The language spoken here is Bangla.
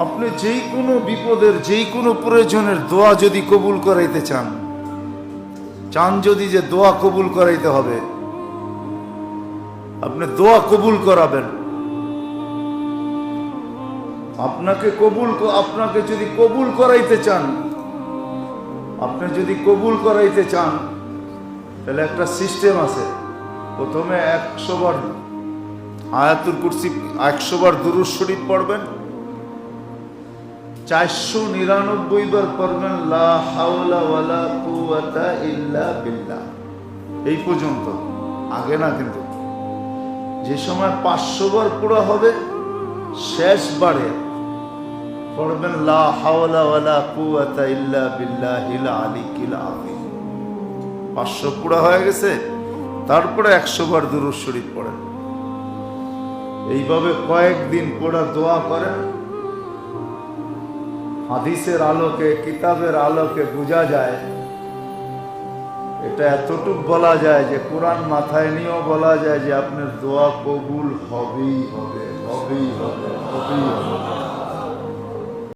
আপনি যেই কোনো বিপদের যেই কোনো প্রয়োজনের দোয়া যদি কবুল করাইতে চান, যদি যে দোয়া কবুল করাইতে হবে, আপনি দোয়া কবুল করাবেন। আপনাকে যদি কবুল করাইতে চান, তাহলে একটা সিস্টেম আছে। প্রথমে 100 বার আয়াতুল কুরসি, 100 বার দুরূদ শরীফ পড়বেন, 499 বার পড়বেন লা হাওলা ওয়ালা কুওয়াতা ইল্লা বিল্লাহ। এই পর্যন্ত, আগে না। কিন্তু যে সময় 500 বার পুরো হবে, শেষ বারে পড়বেন লা হাওলা ওয়ালা কুওয়াতা ইল্লা বিল্লাহিল আলিয়্যিল আযীম। 500 পুরো হয়ে গেছে, তারপরে 100 বার দুরূদ শরীফ পড়েন। এইভাবে কয়েকদিন পড়া দোয়া করেন। হাদিসের আলোকে, কিতাবের আলোকে বোঝা যায়, এটা এতটুকু বলা যায় যে কোরআন মাথায় নিয়েও বলা যায় যে আপনার দোয়া কবুল হবেই হবে।